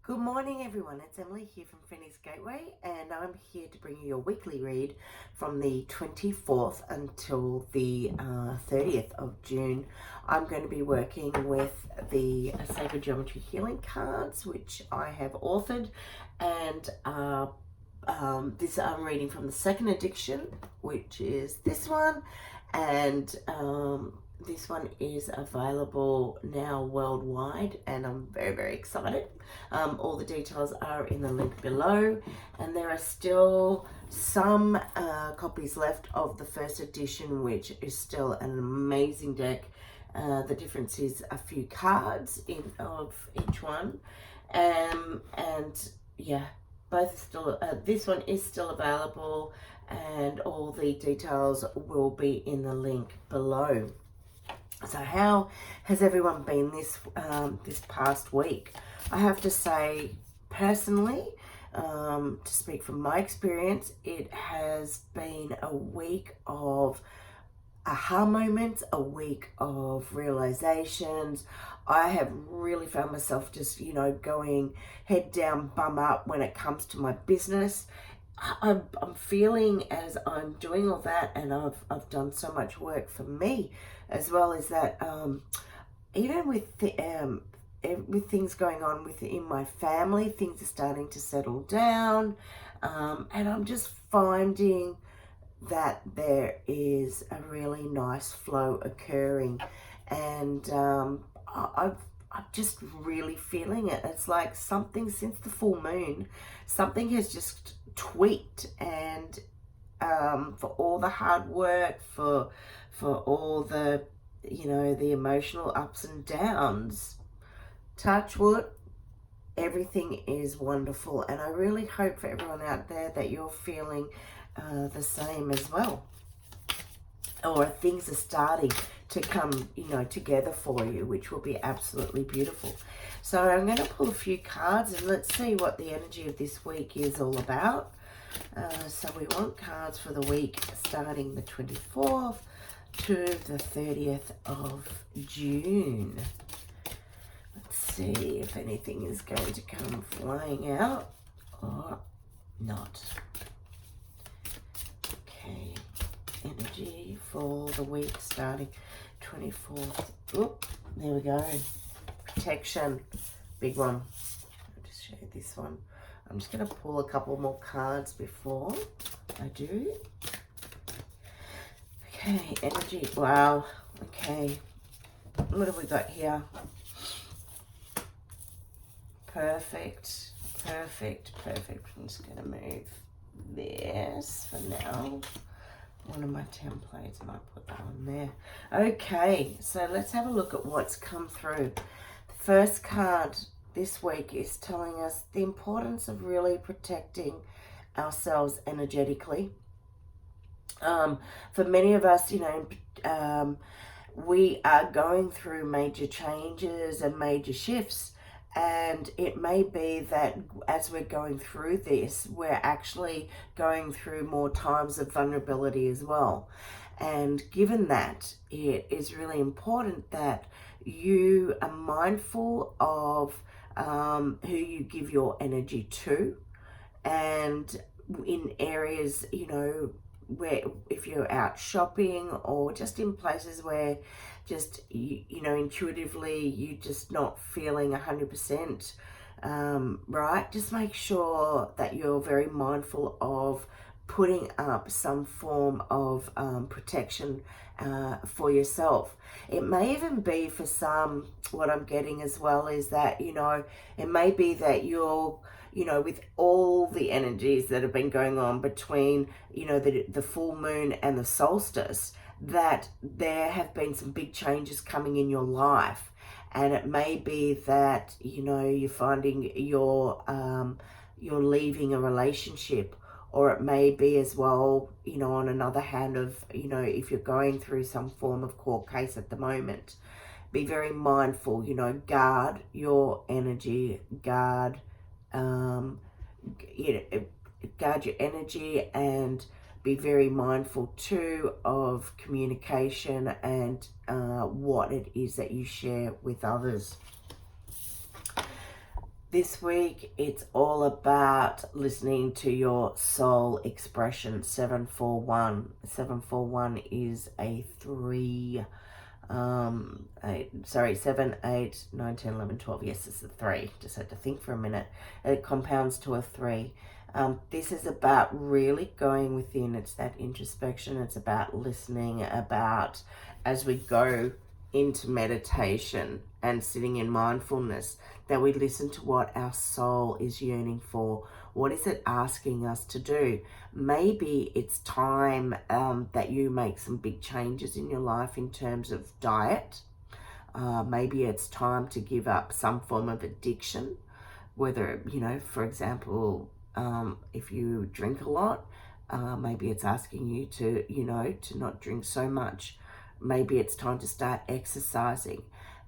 Good morning, everyone. It's Emily here from Phoenix Gateway, and I'm here to bring you your weekly read from the 24th until the 30th of June. I'm going to be working with the Sacred Geometry Healing cards, which I have authored, and this I'm reading from the second edition, which is this one, and this one is available now worldwide, and I'm very, very excited. All the details are in the link below, and there are still some copies left of the first edition, which is still an amazing deck. The difference is a few cards of each one, and yeah, both still. This one is still available, and all the details will be in the link below. So how has everyone been this past week? I have to say, personally, to speak from my experience, it has been a week of aha moments, a week of realizations. I have really found myself just, going head down, bum up when it comes to my business. I'm feeling as I'm doing all that, and I've done so much work for me, as well as that. Even with things going on within my family, things are starting to settle down, and I'm just finding that there is a really nice flow occurring, and I'm just really feeling it. It's like something since the full moon, something has just tweaked, and for all the hard work, for all the the emotional ups and downs, touch wood, everything is wonderful, and I really hope for everyone out there that you're feeling the same as well, or things are starting to come together for you, which will be absolutely beautiful. So I'm going to pull a few cards, and let's see what the energy of this week is all about. So we want cards for the week starting the 24th to the 30th of June. Let's see if anything is going to come flying out or not. Okay, energy for the week starting 24th. Oop, there we go. Protection, big one. I'll just show you this one. I'm just going to pull a couple more cards before I do. Okay, energy. Wow. Okay. What have we got here? Perfect. Perfect. Perfect. I'm just going to move this for now. One of my templates, and I put that on there. Okay, so let's have a look at what's come through. The first card this week is telling us the importance of really protecting ourselves energetically. For many of us, we are going through major changes and major shifts, and it may be that as we're going through this, we're actually going through more times of vulnerability as well. And given that, it is really important that you are mindful of who you give your energy to, and in areas, where if you're out shopping or just in places where just intuitively you're just not feeling 100% right, just make sure that you're very mindful of putting up some form of protection for yourself. It may even be, for some, what I'm getting as well is that it may be that you're with all the energies that have been going on between, the full moon and the solstice, that there have been some big changes coming in your life. And it may be that, you're finding you're leaving a relationship, or it may be as well, on another hand of, if you're going through some form of court case at the moment, be very mindful, guard your energy, guard your energy, and be very mindful too of communication and what it is that you share with others. This week, it's all about listening to your soul expression. 741. 741 is a 3. 7, 8, 9, 10, 11, 12. Yes, it's a 3. Just had to think for a minute. It compounds to a 3. This is about really going within. It's that introspection. It's about listening, about as we go into meditation and sitting in mindfulness, that we listen to what our soul is yearning for. What is it asking us to do? Maybe it's time that you make some big changes in your life in terms of diet. Maybe it's time to give up some form of addiction, whether, for example, if you drink a lot, maybe it's asking you to, to not drink so much. Maybe it's time to start exercising,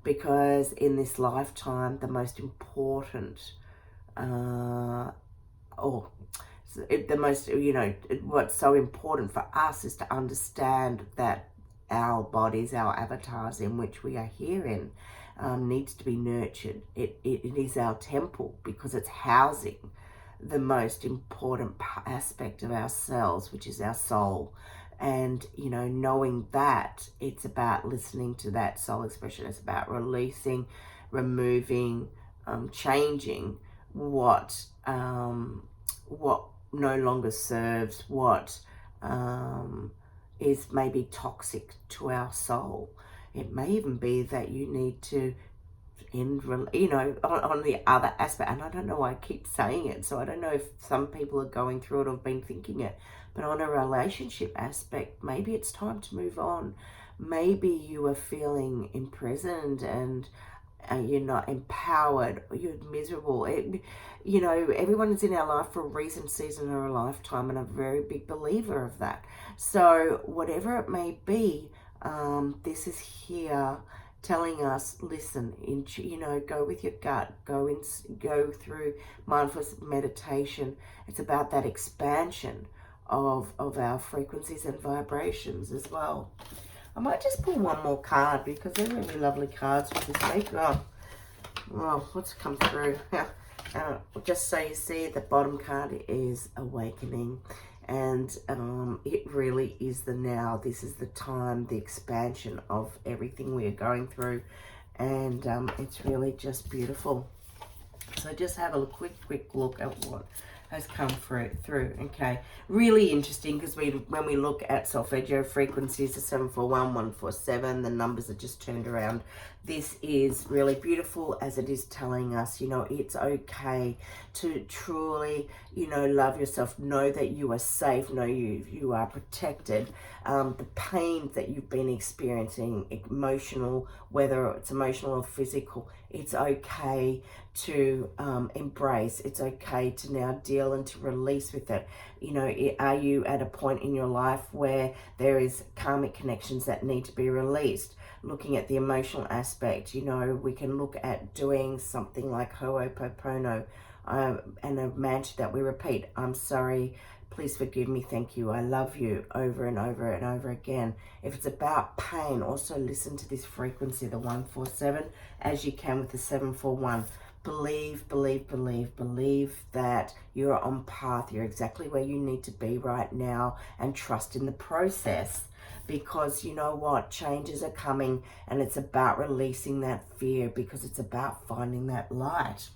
because in this lifetime, the most important, what's so important for us is to understand that our bodies, our avatars in which we are here in, needs to be nurtured. It is our temple, because it's housing the most important aspect of ourselves, which is our soul. And, knowing that, it's about listening to that soul expression. It's about releasing, removing, changing what no longer serves, what is maybe toxic to our soul. It may even be that you need to on the other aspect, and I don't know why I keep saying it, so I don't know if some people are going through it or have been thinking it, but on a relationship aspect, maybe it's time to move on. Maybe you are feeling imprisoned and you're not empowered, or you're miserable. Everyone is in our life for a reason, season, or a lifetime, and I'm a very big believer of that. So whatever it may be, this is here telling us, listen, go with your gut, go through mindfulness meditation. It's about that expansion of our frequencies and vibrations as well. I might just pull one more card, because they're really lovely cards for this week. Oh, what's come through? Just so you see, the bottom card is awakening. And it really is the now. This is the time, the expansion of everything we are going through. And it's really just beautiful. So just have a quick look at what has come through. Okay, really interesting, because when we look at solfeggio frequencies, the 741, 147, the numbers are just turned around. This is really beautiful, as it is telling us, it's okay to truly, love yourself. Know that you are safe. Know you are protected. The pain that you've been experiencing, emotional, whether it's emotional or physical, it's okay to embrace. It's okay to now deal and to release with it. Are you at a point in your life where there is karmic connections that need to be released? Looking at the emotional aspect, we can look at doing something like Ho'oponopono, and a mantra that we repeat. I'm sorry, please forgive me, thank you, I love you, over and over and over again. If it's about pain, also listen to this frequency, the 147, as you can with the 741. Believe that you're on path. You're exactly where you need to be right now, and trust in the process, because you know what? Changes are coming, and it's about releasing that fear, because it's about finding that light.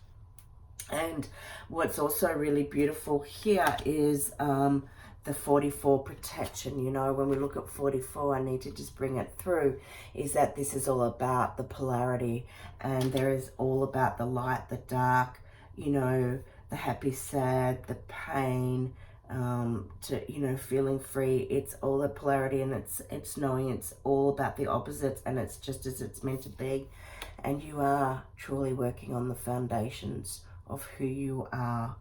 And what's also really beautiful here is the 44 protection. When we look at 44, I need to just bring it through, is that this is all about the polarity, and there is all about the light, the dark, the happy, sad, the pain, to feeling free. It's all the polarity, and it's knowing it's all about the opposites, and it's just as it's meant to be. And you are truly working on the foundations of who you are.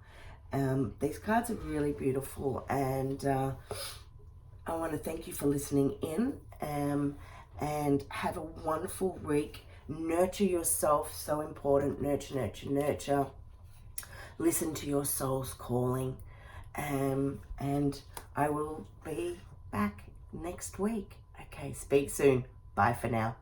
These cards are really beautiful, and I want to thank you for listening in, and have a wonderful week. Nurture yourself, so important. Nurture. Listen to your soul's calling, and I will be back next week. Okay, speak soon. Bye for now.